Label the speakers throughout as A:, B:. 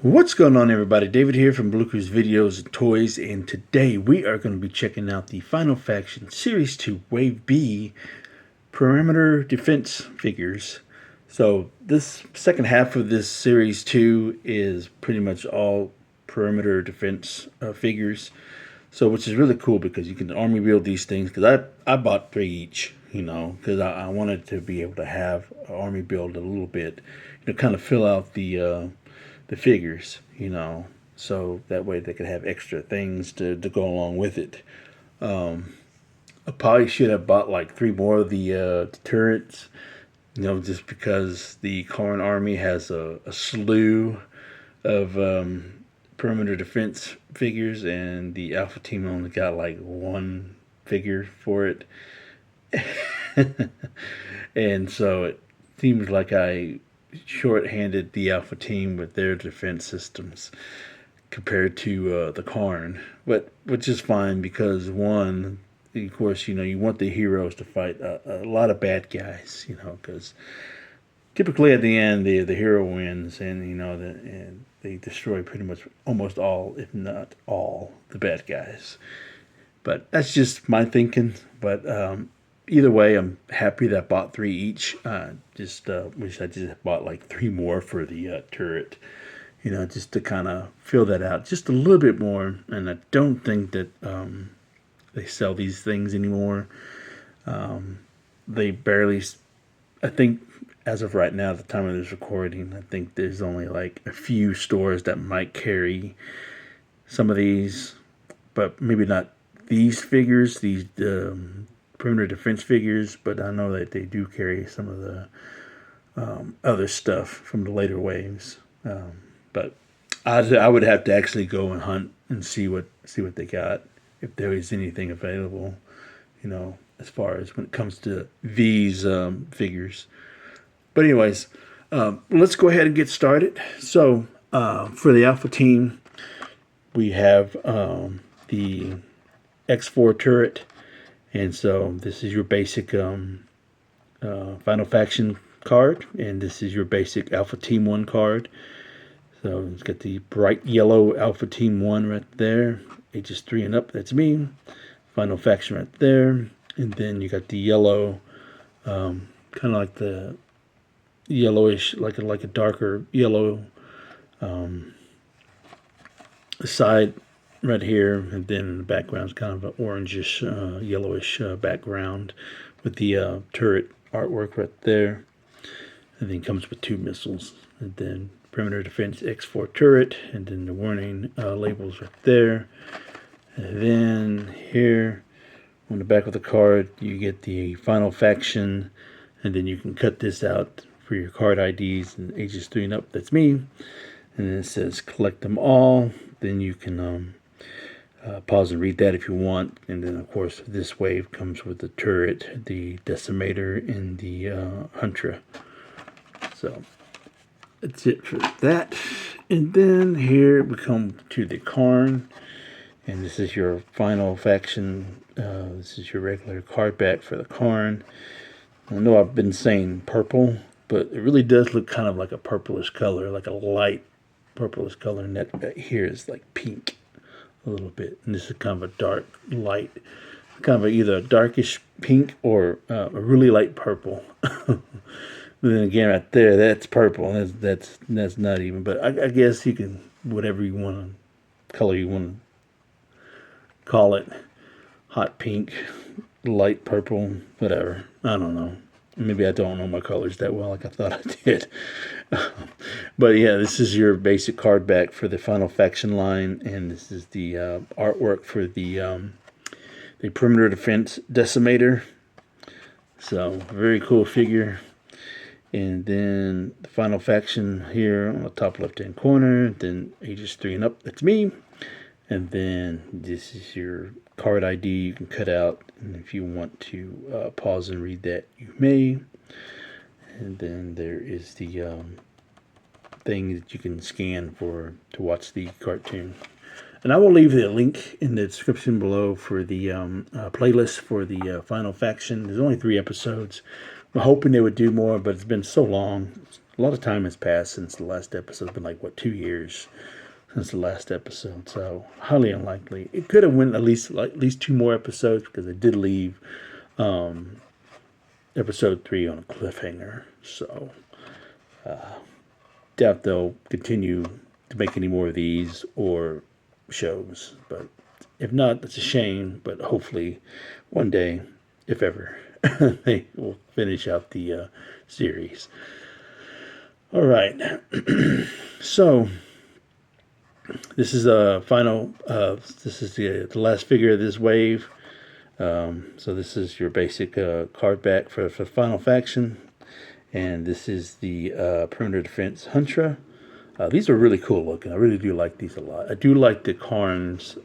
A: What's going on, everybody? David here from Bluckers Videos and Toys, and today we are going to be checking out the Final Faction Series 2 Wave B Perimeter Defense figures. So this second half of this Series 2 is pretty much all perimeter defense figures. So which is really cool because you can army build these things, because I bought 3 each, because I wanted to be able to have army build a little bit, kind of fill out the figures, so that way they could have extra things to go along with it. I probably should have bought like 3 more of the turrets, just because the Kharn army has a slew of perimeter defense figures, and the Alpha team only got like 1 figure for it. And so it seems like I short-handed the Alpha team with their defense systems compared to the Kharn, but which is fine because, one, of course, you want the heroes to fight a lot of bad guys, because typically at the end the hero wins, and and they destroy pretty much almost all, if not all, the bad guys. But that's just my thinking. But either way, I'm happy that I bought 3 each. Just wish I just bought like 3 more for the turret, just to kind of fill that out just a little bit more. And I don't think that they sell these things anymore. They barely, I think, as of right now, at the time of this recording, I think there's only like a few stores that might carry some of these, but maybe not these figures, these perimeter defense figures, but I know that they do carry some of the other stuff from the later waves. But I would have to actually go and hunt and see what they got, if there is anything available, as far as when it comes to these figures. But anyways, let's go ahead and get started. So for the Alpha team, we have the X4 turret. And so this is your basic Final Faction card, and this is your basic Alpha Team 1 card. So it's got the bright yellow Alpha Team 1 right there. Ages 3 and up, that's me. Final Faction right there. And then you got the yellow, kind of like the yellowish, like a darker yellow side right here, and then in the background is kind of an orangish, yellowish background with the turret artwork right there. And then comes with 2 missiles, and then perimeter defense X4 turret, and then the warning labels right there. And then here on the back of the card, you get the Final Faction, and then you can cut this out for your card IDs and ages 3 and up. That's me. And then it says collect them all. Then you can pause and read that if you want. And then, of course, this wave comes with the turret, the Decimator, and the Huntra. So that's it for that. And then here we come to the Kharn, and this is your Final Faction. This is your regular card back for the Kharn. I know I've been saying purple, but it really does look kind of like a purplish color, like a light purplish color, and that here is like pink a little bit, and this is kind of a dark light, kind of either a darkish pink or a really light purple. But then again, right there, that's purple. That's not even. But I guess you can, whatever you want to color you want to call it, hot pink, light purple, whatever. I don't know. Maybe I don't know my colors that well like I thought I did. But yeah, this is your basic card back for the Final Faction line, and this is the artwork for the perimeter defense Decimator. So very cool figure. And then the Final Faction here on the top left hand corner, then ages 3 and up, that's me. And then this is your card ID you can cut out, and if you want to pause and read that, you may. And then there is the thing that you can scan to watch the cartoon. And I will leave the link in the description below for the playlist for the Final Faction. There's only 3 episodes. I'm hoping they would do more, but it's been so long. a lot of time has passed since the last episode. It's been like, what, 2 years since the last episode. So highly unlikely. It could have went at least 2 more episodes, because I did leave episode 3 on a cliffhanger. So doubt they'll continue to make any more of these or shows. But if not, that's a shame. But hopefully one day, if ever, they will finish out the series. All right. So this is a final. This is the last figure of this wave. So this is your basic card back for Final Faction. And this is the Perimeter Defense Huntra. These are really cool looking. I really do like these a lot. I do like the Kharn's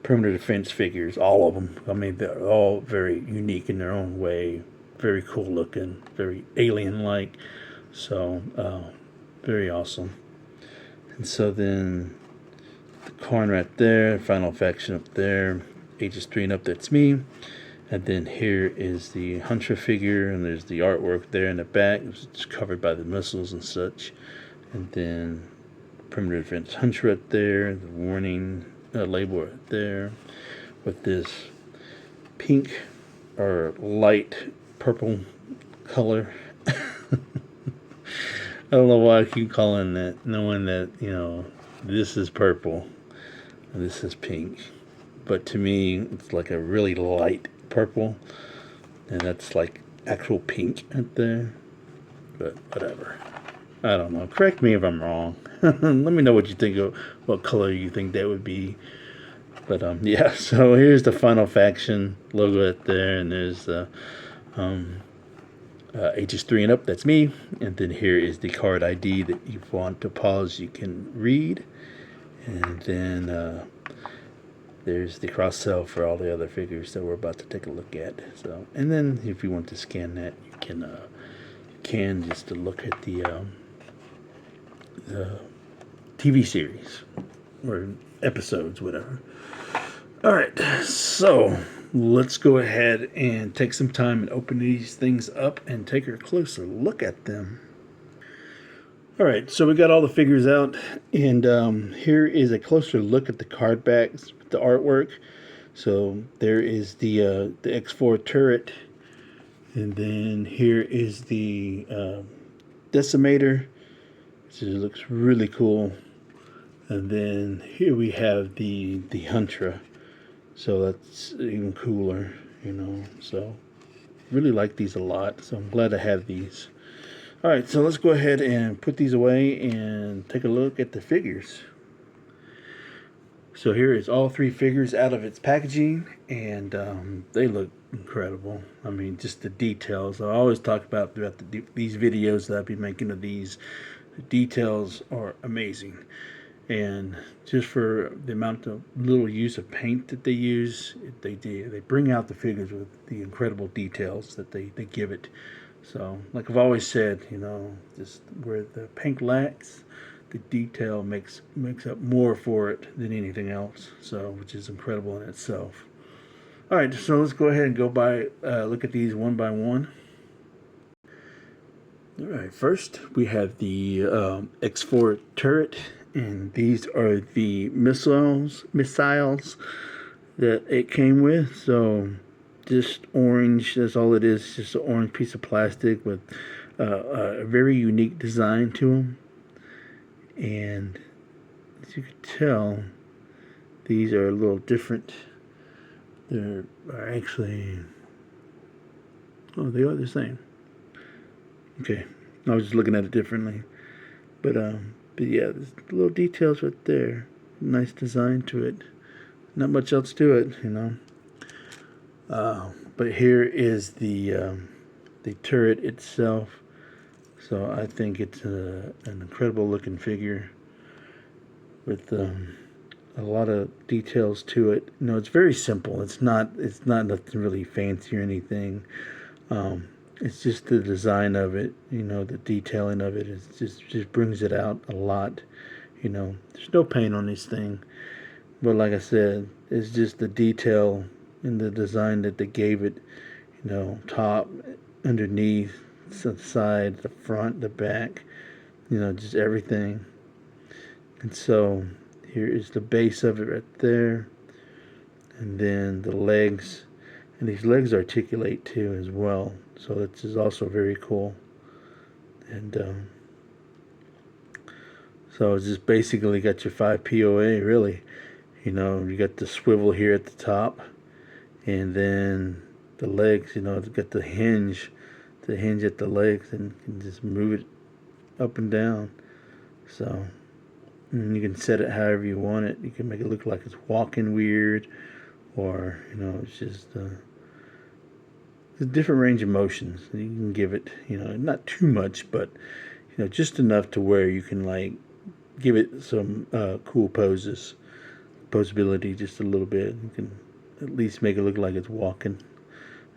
A: Perimeter Defense figures, all of them. I mean, they're all very unique in their own way. Very cool looking, very alien-like. So, very awesome. And so then the Kharn right there, Final Faction up there, Ages 3 and up, that's me. And then here is the Huntra figure, and there's the artwork there in the back. It's covered by the missiles and such. And then Perimeter Defense Huntra right there, the warning label right there, with this pink or light purple color. I don't know why I keep calling that, knowing that, you know, this is purple and this is pink. But to me, it's like a really light purple, and that's like actual pink right there. But whatever, I don't know. Correct me if I'm wrong. Let me know what you think of what color you think that would be. But yeah, so here's the Final Faction logo right there, and there's the Ages 3 and up, that's me. And then here is the card ID that you want to pause, you can read. And then there's the cross sell for all the other figures that we're about to take a look at. So, and then if you want to scan that, you can just to look at the TV series or episodes, whatever. All right, so let's go ahead and take some time and open these things up and take a closer look at them. All right, so we got all the figures out, and here is a closer look at the card backs, the artwork. So there is the X4 turret, and then here is the Decimator, which looks really cool. And then here we have the Huntra, so that's even cooler, you know. So really like these a lot, so I'm glad I have these. All right, so let's go ahead and put these away and take a look at the figures. So here is all 3 figures out of its packaging, and they look incredible. I mean, just the details. I always talk about throughout these videos that I'll be making of these. The details are amazing. And just for the amount of little use of paint that they use, they bring out the figures with the incredible details that they give it. So, like I've always said, you know, just where the paint lacks, the detail makes up more for it than anything else. So, which is incredible in itself. All right, so let's go ahead and look at these one by one. All right, first we have the X4 turret, and these are the missiles that it came with. So just orange, that's all it is, just an orange piece of plastic with a very unique design to them. And as you can tell, these are a little different. They're actually, oh, they are the same. Okay, I was just looking at it differently. But yeah, there's little details right there. Nice design to it. Not much else to it, you know. But here is the turret itself. So I think it's an incredible looking figure with a lot of details to it. You know, it's very simple. It's not nothing really fancy or anything. It's just the design of it. You know, the detailing of it is just brings it out a lot. You know, there's no paint on this thing, but like I said, it's just the detail and the design that they gave it. You know, top, underneath, the side, the front, the back, just everything. And so here is the base of it right there, and then the legs, and these legs articulate too as well, so this is also very cool. And so it's just basically got your 5 POA, really. You got the swivel here at the top, and then the legs, it's got the hinge at the legs, and you can just move it up and down. So, and you can set it however you want it. You can make it look like it's walking weird, or it's just a different range of motions. You can give it, not too much, but just enough to where you can like give it some cool posability, just a little bit. You can at least make it look like it's walking,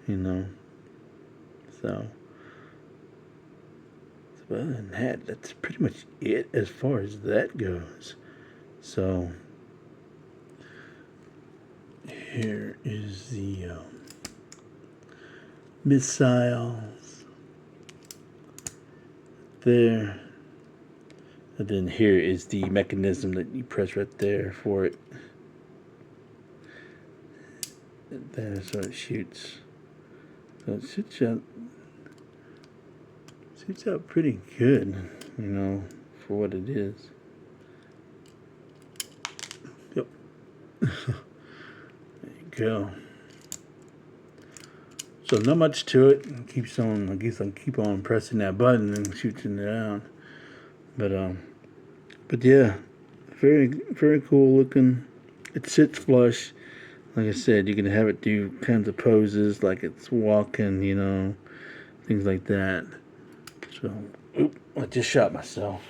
A: So, other than that, that's pretty much it as far as that goes. So, here is the missiles there. And then here is the mechanism that you press right there for it. That's how it shoots. So it shoots out pretty good, for what it is. Yep. There you go. So not much to it. It keeps on. I guess I keep on pressing that button and shooting it out. But yeah, very, very cool looking. It sits flush. Like I said, you can have it do kinds of poses, like it's walking, things like that. So, I just shot myself.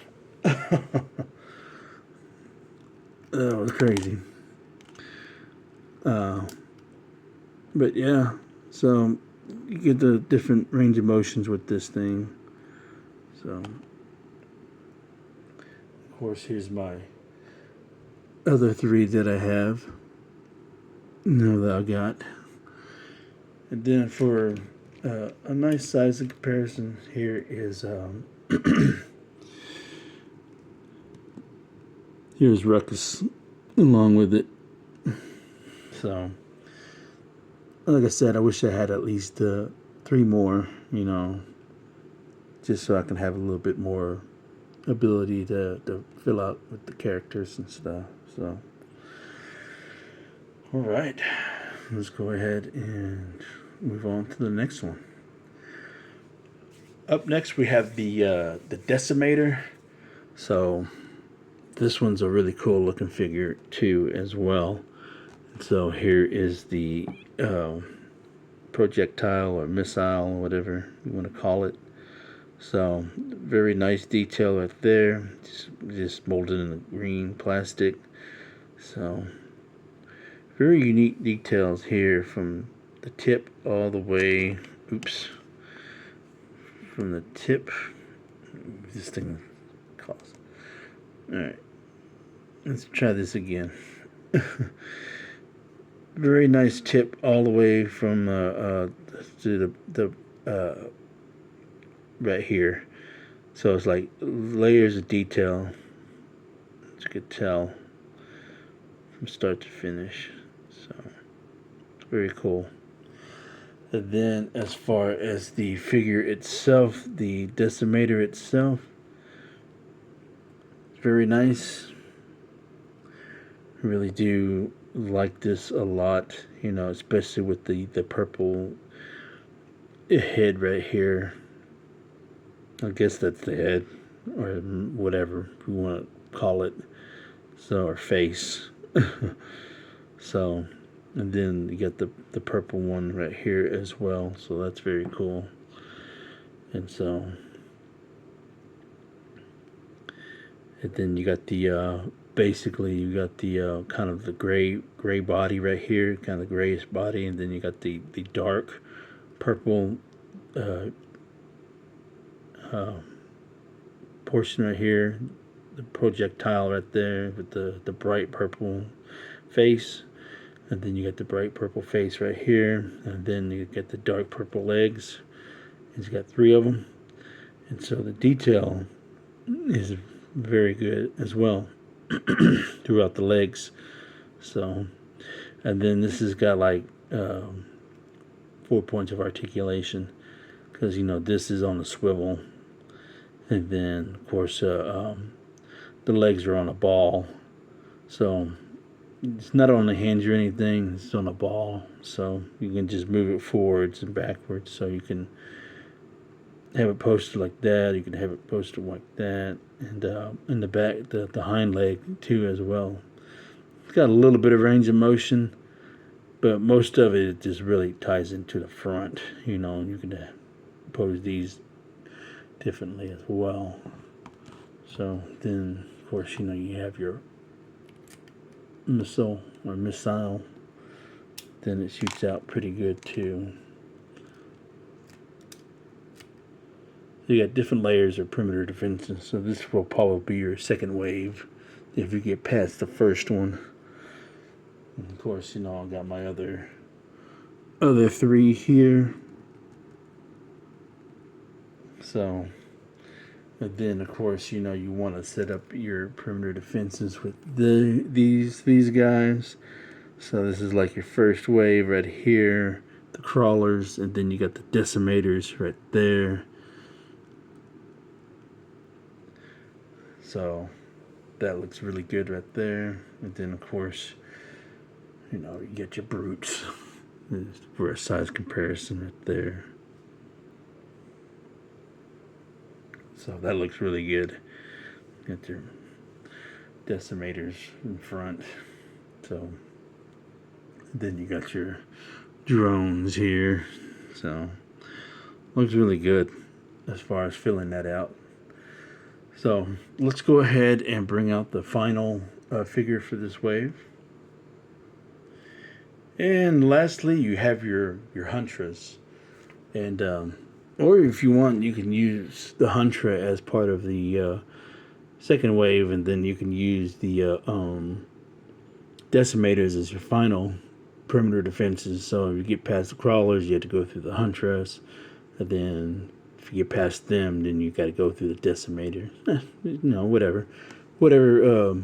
A: That was crazy. But yeah, so you get the different range of motions with this thing. So, of course, here's my other 3 that I have. That I got. And then for a nice size of comparison, here is here's Ruckus along with it. So, like I said, I wish I had at least 3 more, just so I can have a little bit more ability to fill out with the characters and stuff. So, alright, let's go ahead and move on to the next one. Up next we have the Decimator. So this one's a really cool looking figure too as well. So here is the projectile or missile or whatever you want to call it. So very nice detail right there, just molded in the green plastic. So very unique details here from the tip all the way. From the tip. This thing costs. Alright. Let's try this again. Very nice tip all the way from to the right here. So it's like layers of detail, as you could tell, from start to finish. So it's very cool. And then as far as the figure itself, the Decimator itself, it's very nice. I really do like this a lot, especially with the purple head right here. I guess that's the head, or whatever you want to call it. So, or face. So, and then you got the purple one right here as well. So that's very cool. And so, and then you got the basically you got the kind of the gray body right here, kind of the grayish body, and then you got the dark purple portion right here, the projectile right there with the bright purple face, and then you got the bright purple face right here, and then you get the dark purple legs, He's got 3 of them, and so the detail is very good as well throughout the legs. So, and then this has got like 4 points of articulation, because this is on a swivel, and then of course the legs are on a ball, so it's not on a hinge or anything. It's on a ball, so you can just move it forwards and backwards. So you can have it posted like that. You can have it posted like that, and in the back, the hind leg too as well. It's got a little bit of range of motion, but most of it just really ties into the front. You can pose these differently as well. So then, of course, you have your missile. Then it shoots out pretty good too. You got different layers of perimeter defenses, so this will probably be your second wave if you get past the first one. And of course, I got my other 3 here. So, and then of course, you want to set up your perimeter defenses with these guys. So this is like your first wave right here, the crawlers, and then you got the decimators right there. So that looks really good right there. And then of course, you get your brutes for a size comparison right there. So that looks really good. Got your decimators in front. So then you got your drones here. So looks really good as far as filling that out. So let's go ahead and bring out the final figure for this wave. And lastly, you have your Huntras, and or if you want, you can use the Huntra as part of the second wave, and then you can use the decimators as your final perimeter defenses. So if you get past the crawlers, you have to go through the Huntras, and then if you get past them, then you got to go through the decimator. Whatever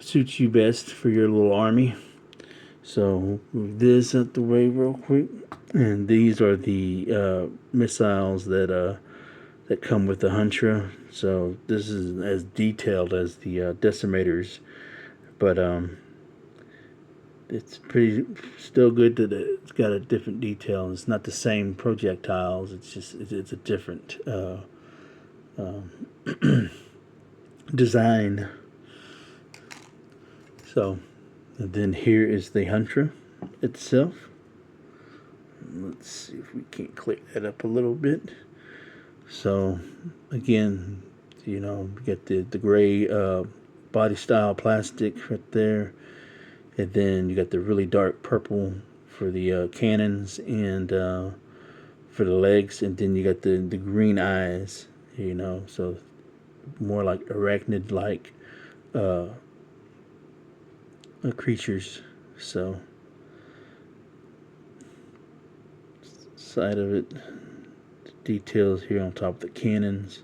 A: suits you best for your little army. So move this out the way real quick, and these are the missiles that come with the Huntra. So this is as detailed as the decimators, but it's still good that it's got a different detail. It's not the same projectiles. It's a different design. So, and then here is the Huntra itself. Let's see if we can't click that up a little bit. So again, we get the gray body style plastic right there. And then you got the really dark purple for the cannons and for the legs, and then you got the green eyes, so more like arachnid-like creatures. So side of it, the details here on top of the cannons,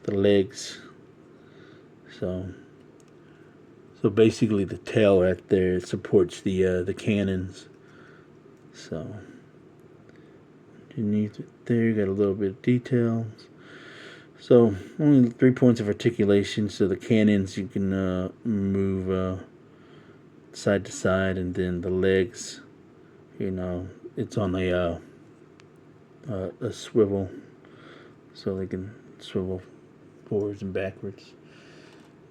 A: the legs. So basically the tail right there supports the cannons. So underneath it there, you got a little bit of details. So only 3 points of articulation. So the cannons you can move side to side, and then the legs, it's on a swivel, so they can swivel forwards and backwards.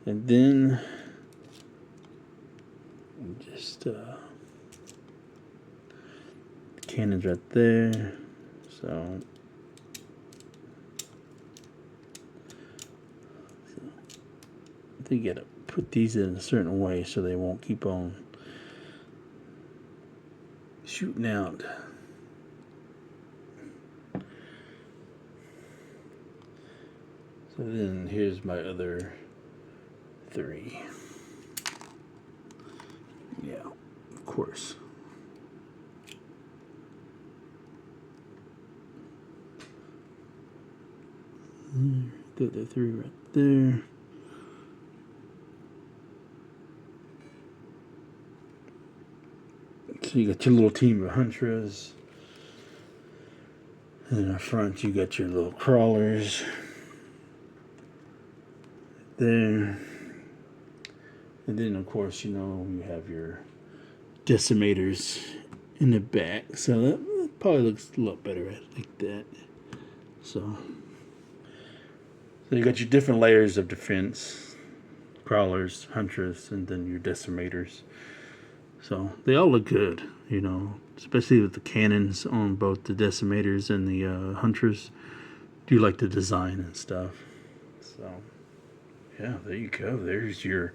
A: And then just cannons right there. So I think you gotta put these in a certain way so they won't keep on shooting out. So then here's my other 3. Yeah, of course. Got the 3 right there. So you got your little team of Huntras. And then up front you got your little crawlers. There. And then of course, you know, you have your decimators in the back. So that probably looks a lot better like that. So you got your different layers of defense. Crawlers, Huntras, and then your decimators. So they all look good, you know, especially with the cannons on both the decimators and the Huntras. Do like the design and stuff. So yeah, there you go. There's your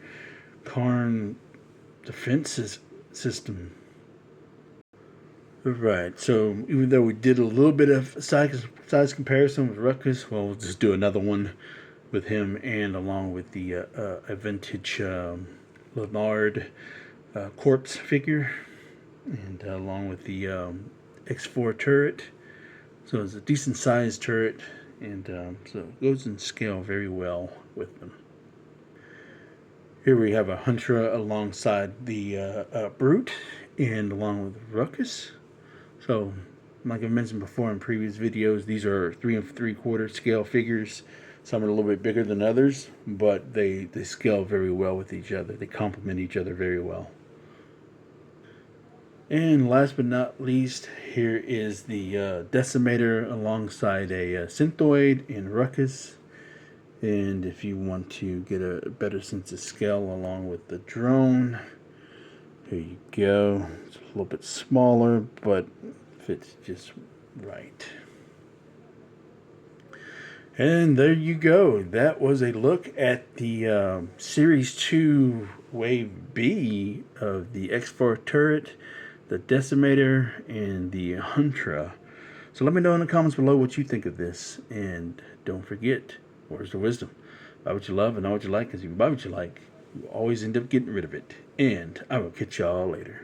A: Kharn defense system. Right. So even though we did a little bit of size comparison with Ruckus, well, we'll just do another one with him and along with the a vintage Leonard corpse figure, and along with the X4 turret. So it's a decent sized turret, and so it goes in scale very well with them. Here we have a Huntra alongside the Brute and along with Ruckus. So like I mentioned before in previous videos, these are 3 3/4 scale figures. Some are a little bit bigger than others, but they scale very well with each other. They complement each other very well. And last but not least, here is the Decimator alongside a Synthoid and Ruckus. And if you want to get a better sense of scale along with the drone, here you go. It's a little bit smaller, but fits just right. And there you go. That was a look at the Series 2 Wave B of the X4 turret, the Decimator, and the Huntra. So let me know in the comments below what you think of this. And don't forget, words of wisdom. Buy what you love and know what you like, because if you buy what you like, you always end up getting rid of it. And I will catch y'all later.